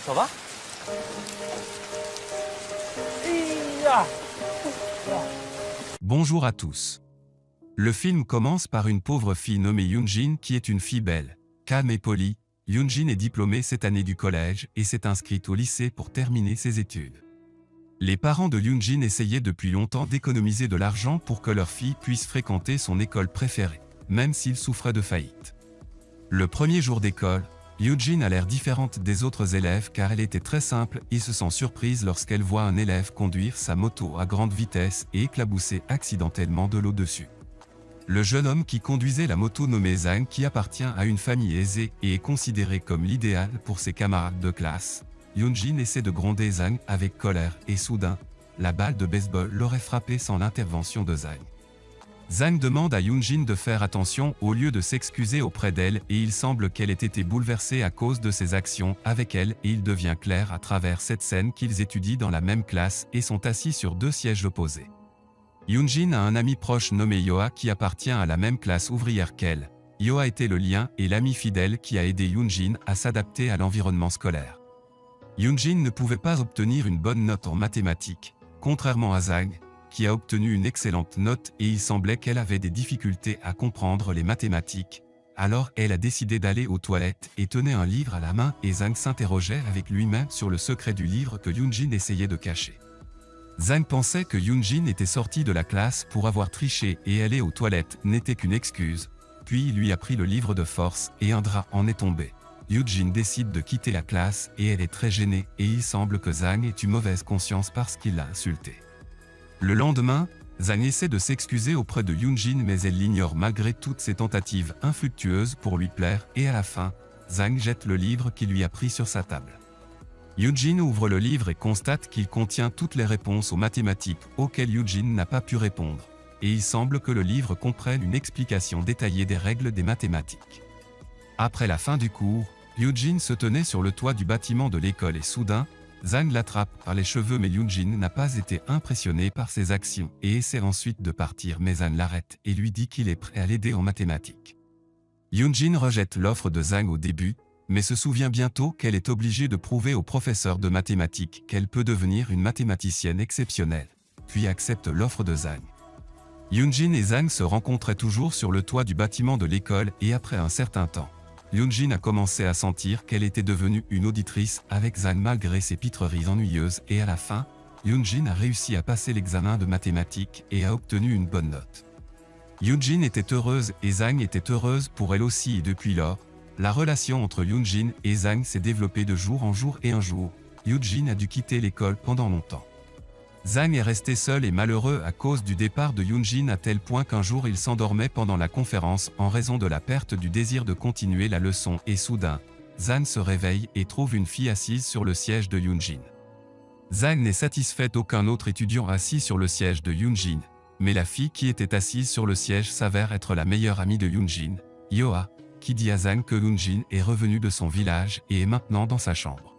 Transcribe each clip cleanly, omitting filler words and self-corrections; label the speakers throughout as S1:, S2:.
S1: Ça va? Hi-ya!
S2: Bonjour à tous. Le film commence par une pauvre fille nommée Yoonjin qui est une fille belle, calme et polie. Yoonjin est diplômée cette année du collège et s'est inscrite au lycée pour terminer ses études. Les parents de Yoonjin essayaient depuis longtemps d'économiser de l'argent pour que leur fille puisse fréquenter son école préférée, même s'il souffrait de faillite. Le premier jour d'école, Yoonjin a l'air différente des autres élèves car elle était très simple et se sent surprise lorsqu'elle voit un élève conduire sa moto à grande vitesse et éclabousser accidentellement de l'eau dessus. Le jeune homme qui conduisait la moto nommé Zhang, qui appartient à une famille aisée et est considéré comme l'idéal pour ses camarades de classe, Yoonjin essaie de gronder Zhang avec colère et soudain, la balle de baseball l'aurait frappé sans l'intervention de Zhang. Zhang demande à Yoonjin de faire attention au lieu de s'excuser auprès d'elle et il semble qu'elle ait été bouleversée à cause de ses actions avec elle et il devient clair à travers cette scène qu'ils étudient dans la même classe et sont assis sur deux sièges opposés. Yoonjin a un ami proche nommé Yoa qui appartient à la même classe ouvrière qu'elle. Yoa était le lien et l'ami fidèle qui a aidé Yoonjin à s'adapter à l'environnement scolaire. Yoonjin ne pouvait pas obtenir une bonne note en mathématiques, contrairement à Zhang, qui a obtenu une excellente note et il semblait qu'elle avait des difficultés à comprendre les mathématiques. Alors elle a décidé d'aller aux toilettes et tenait un livre à la main et Zhang s'interrogeait avec lui-même sur le secret du livre que Yoonjin essayait de cacher. Zhang pensait que Yoonjin était sortie de la classe pour avoir triché et aller aux toilettes n'était qu'une excuse, puis il lui a pris le livre de force et un drap en est tombé. Yoonjin décide de quitter la classe et elle est très gênée et il semble que Zhang ait eu mauvaise conscience parce qu'il l'a insultée. Le lendemain, Zhang essaie de s'excuser auprès de Yoonjin mais elle l'ignore malgré toutes ses tentatives infructueuses pour lui plaire et à la fin, Zhang jette le livre qui lui a pris sur sa table. Yoonjin ouvre le livre et constate qu'il contient toutes les réponses aux mathématiques auxquelles Yoonjin n'a pas pu répondre, et il semble que le livre comprenne une explication détaillée des règles des mathématiques. Après la fin du cours, Yoonjin se tenait sur le toit du bâtiment de l'école et soudain, Zhang l'attrape par les cheveux mais Yoonjin n'a pas été impressionné par ses actions et essaie ensuite de partir mais Zhang l'arrête et lui dit qu'il est prêt à l'aider en mathématiques. Yoonjin rejette l'offre de Zhang au début, mais se souvient bientôt qu'elle est obligée de prouver au professeur de mathématiques qu'elle peut devenir une mathématicienne exceptionnelle, puis accepte l'offre de Zhang. Yoonjin et Zhang se rencontraient toujours sur le toit du bâtiment de l'école et après un certain temps, Yoonjin a commencé à sentir qu'elle était devenue une auditrice avec Zhang malgré ses pitreries ennuyeuses et à la fin, Yoonjin a réussi à passer l'examen de mathématiques et a obtenu une bonne note. Yoonjin était heureuse et Zhang était heureuse pour elle aussi et depuis lors, la relation entre Yoonjin et Zhang s'est développée de jour en jour et un jour, Yoonjin a dû quitter l'école pendant longtemps. Zhang est resté seul et malheureux à cause du départ de Yoonjin à tel point qu'un jour il s'endormait pendant la conférence en raison de la perte du désir de continuer la leçon et soudain, Zhang se réveille et trouve une fille assise sur le siège de Yoonjin. Zhang n'est satisfait d'aucun autre étudiant assis sur le siège de Yoonjin, mais la fille qui était assise sur le siège s'avère être la meilleure amie de Yoonjin, Yoa, qui dit à Zhang que Yoonjin est revenu de son village et est maintenant dans sa chambre.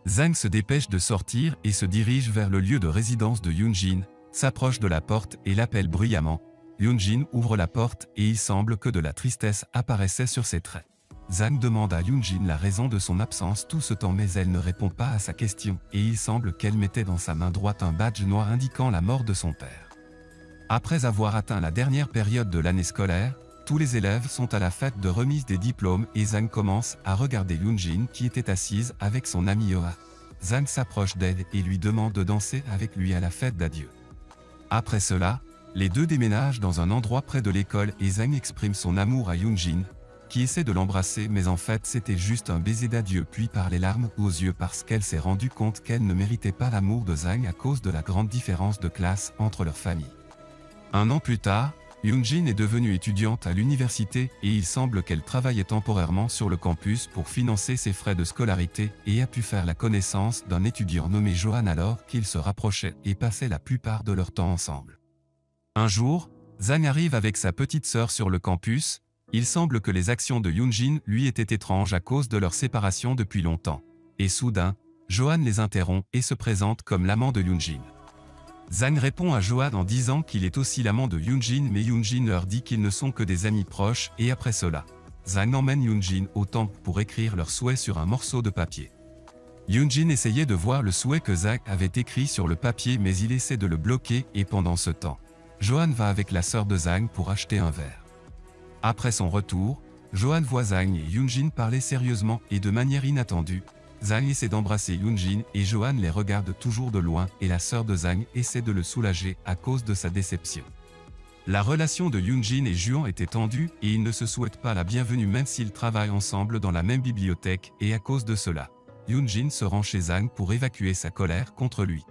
S2: Zhang se dépêche de sortir et se dirige vers le lieu de résidence de Yoonjin, s'approche de la porte et l'appelle bruyamment. Yoonjin ouvre la porte et il semble que de la tristesse apparaissait sur ses traits. Zhang demande à Yoonjin la raison de son absence tout ce temps mais elle ne répond pas à sa question et il semble qu'elle mettait dans sa main droite un badge noir indiquant la mort de son père. Après avoir atteint la dernière période de l'année scolaire, tous les élèves sont à la fête de remise des diplômes et Zhang commence à regarder Yoonjin qui était assise avec son ami Yoa. Zhang s'approche d'elle et lui demande de danser avec lui à la fête d'adieu. Après cela, les deux déménagent dans un endroit près de l'école et Zhang exprime son amour à Yoonjin, qui essaie de l'embrasser mais en fait c'était juste un baiser d'adieu puis par les larmes aux yeux parce qu'elle s'est rendue compte qu'elle ne méritait pas l'amour de Zhang à cause de la grande différence de classe entre leurs familles. Un an plus tard, Yoonjin est devenue étudiante à l'université et il semble qu'elle travaillait temporairement sur le campus pour financer ses frais de scolarité et a pu faire la connaissance d'un étudiant nommé Johan alors qu'ils se rapprochaient et passaient la plupart de leur temps ensemble. Un jour, Zhang arrive avec sa petite sœur sur le campus, il semble que les actions de Yoonjin lui étaient étranges à cause de leur séparation depuis longtemps. Et soudain, Johan les interrompt et se présente comme l'amant de Yoonjin. Zhang répond à Johan en disant qu'il est aussi l'amant de Yoonjin mais Yoonjin leur dit qu'ils ne sont que des amis proches et après cela, Zhang emmène Yoonjin au temple pour écrire leurs souhaits sur un morceau de papier. Yoonjin essayait de voir le souhait que Zhang avait écrit sur le papier mais il essaie de le bloquer et pendant ce temps, Johan va avec la sœur de Zhang pour acheter un verre. Après son retour, Johan voit Zhang et Yoonjin parler sérieusement et de manière inattendue. Zhang essaie d'embrasser Yoonjin et Johan les regarde toujours de loin et la sœur de Zhang essaie de le soulager à cause de sa déception. La relation de Yoonjin et Juan était tendue et ils ne se souhaitent pas la bienvenue même s'ils travaillent ensemble dans la même bibliothèque et à cause de cela, Yoonjin se rend chez Zhang pour évacuer sa colère contre lui.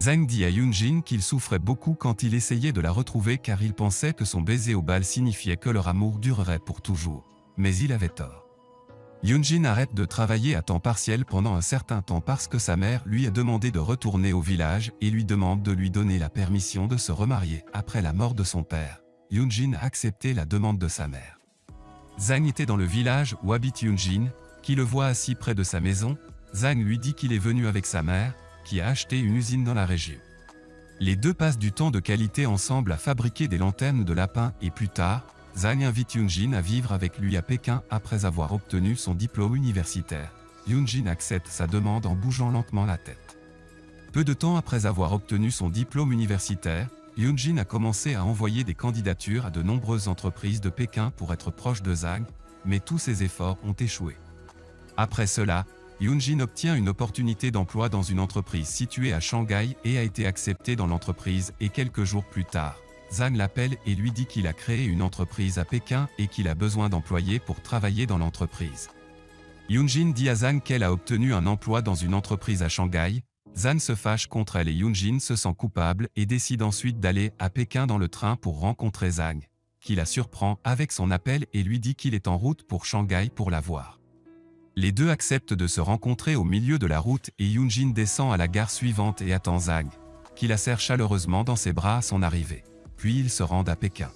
S2: Zhang dit à Yoonjin qu'il souffrait beaucoup quand il essayait de la retrouver car il pensait que son baiser au bal signifiait que leur amour durerait pour toujours. Mais il avait tort. Yoonjin arrête de travailler à temps partiel pendant un certain temps parce que sa mère lui a demandé de retourner au village et lui demande de lui donner la permission de se remarier après la mort de son père. Yoonjin a accepté la demande de sa mère. Zhang était dans le village où habite Yoonjin, qui le voit assis près de sa maison. Zhang lui dit qu'il est venu avec sa mère, qui a acheté une usine dans la région. Les deux passent du temps de qualité ensemble à fabriquer des lanternes de lapin et plus tard, Zhang invite Yoonjin à vivre avec lui à Pékin après avoir obtenu son diplôme universitaire. Yoonjin accepte sa demande en bougeant lentement la tête. Peu de temps après avoir obtenu son diplôme universitaire, Yoonjin a commencé à envoyer des candidatures à de nombreuses entreprises de Pékin pour être proche de Zhang, mais tous ses efforts ont échoué. Après cela, Yoonjin obtient une opportunité d'emploi dans une entreprise située à Shanghai et a été accepté dans l'entreprise et quelques jours plus tard, Zhang l'appelle et lui dit qu'il a créé une entreprise à Pékin et qu'il a besoin d'employés pour travailler dans l'entreprise. Yoonjin dit à Zhang qu'elle a obtenu un emploi dans une entreprise à Shanghai. Zhang se fâche contre elle et Yoonjin se sent coupable et décide ensuite d'aller à Pékin dans le train pour rencontrer Zhang, qui la surprend avec son appel et lui dit qu'il est en route pour Shanghai pour la voir. Les deux acceptent de se rencontrer au milieu de la route et Yoonjin descend à la gare suivante et attend Zhang, qui la serre chaleureusement dans ses bras à son arrivée. Puis ils se rendent à Pékin.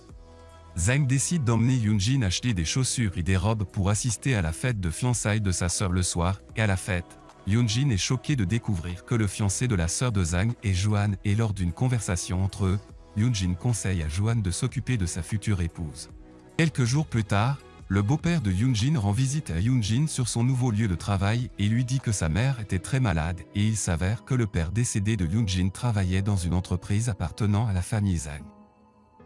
S2: Zhang décide d'emmener Yoonjin acheter des chaussures et des robes pour assister à la fête de fiançailles de sa sœur le soir, et à la fête, Yoonjin est choqué de découvrir que le fiancé de la sœur de Zhang est Johan et lors d'une conversation entre eux, Yoonjin conseille à Johan de s'occuper de sa future épouse. Quelques jours plus tard, le beau-père de Yoonjin rend visite à Yoonjin sur son nouveau lieu de travail et lui dit que sa mère était très malade et il s'avère que le père décédé de Yoonjin travaillait dans une entreprise appartenant à la famille Zhang.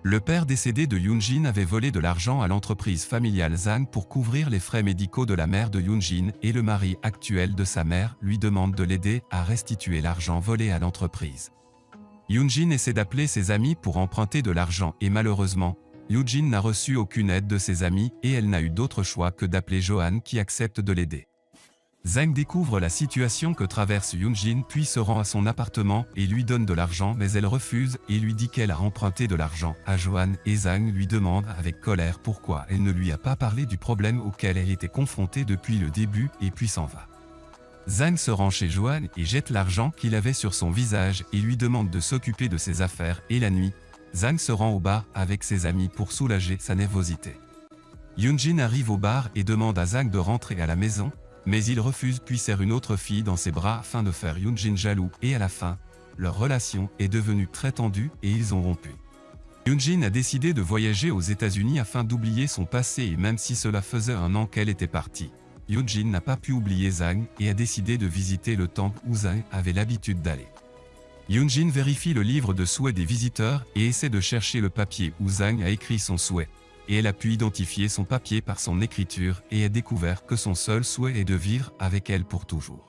S2: Le père décédé de Yoonjin avait volé de l'argent à l'entreprise familiale Zhang pour couvrir les frais médicaux de la mère de Yoonjin et le mari actuel de sa mère lui demande de l'aider à restituer l'argent volé à l'entreprise. Yoonjin essaie d'appeler ses amis pour emprunter de l'argent et malheureusement, Yoonjin n'a reçu aucune aide de ses amis et elle n'a eu d'autre choix que d'appeler Johan qui accepte de l'aider. Zhang découvre la situation que traverse Yoonjin puis se rend à son appartement et lui donne de l'argent mais elle refuse et lui dit qu'elle a emprunté de l'argent à Johan et Zhang lui demande avec colère pourquoi elle ne lui a pas parlé du problème auquel elle était confrontée depuis le début et puis s'en va. Zhang se rend chez Johan et jette l'argent qu'il avait sur son visage et lui demande de s'occuper de ses affaires et la nuit, Zhang se rend au bar avec ses amis pour soulager sa nervosité. Yoonjin arrive au bar et demande à Zhang de rentrer à la maison, mais il refuse puis serre une autre fille dans ses bras afin de faire Yoonjin jaloux et à la fin, leur relation est devenue très tendue et ils ont rompu. Yoonjin a décidé de voyager aux États-Unis afin d'oublier son passé et même si cela faisait un an qu'elle était partie, Yoonjin n'a pas pu oublier Zhang et a décidé de visiter le temple où Zhang avait l'habitude d'aller. Yoonjin vérifie le livre de souhaits des visiteurs et essaie de chercher le papier où Zhang a écrit son souhait. Et elle a pu identifier son papier par son écriture et a découvert que son seul souhait est de vivre avec elle pour toujours.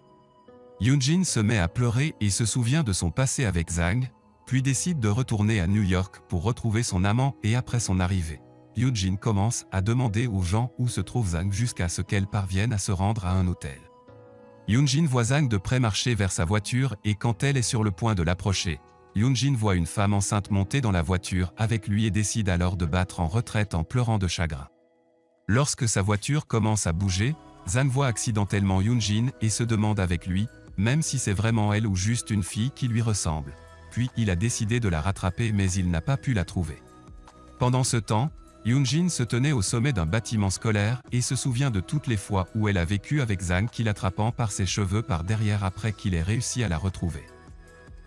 S2: Yoonjin se met à pleurer et se souvient de son passé avec Zhang, puis décide de retourner à New York pour retrouver son amant et après son arrivée, Yoonjin commence à demander aux gens où se trouve Zhang jusqu'à ce qu'elle parvienne à se rendre à un hôtel. Yoonjin voit Zhang de près marcher vers sa voiture et quand elle est sur le point de l'approcher, Yoonjin voit une femme enceinte monter dans la voiture avec lui et décide alors de battre en retraite en pleurant de chagrin. Lorsque sa voiture commence à bouger, Zhang voit accidentellement Yoonjin et se demande avec lui, même si c'est vraiment elle ou juste une fille qui lui ressemble. Puis il a décidé de la rattraper mais il n'a pas pu la trouver. Pendant ce temps, Yoonjin se tenait au sommet d'un bâtiment scolaire et se souvient de toutes les fois où elle a vécu avec Zhang qui l'attrapant par ses cheveux par derrière après qu'il ait réussi à la retrouver.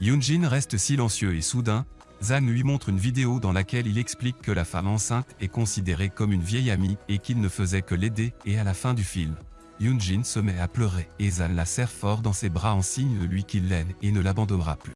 S2: Yoonjin reste silencieux et soudain, Zhang lui montre une vidéo dans laquelle il explique que la femme enceinte est considérée comme une vieille amie et qu'il ne faisait que l'aider et à la fin du film, Yoonjin se met à pleurer et Zan la serre fort dans ses bras en signe de lui qu'il l'aime et ne l'abandonnera plus.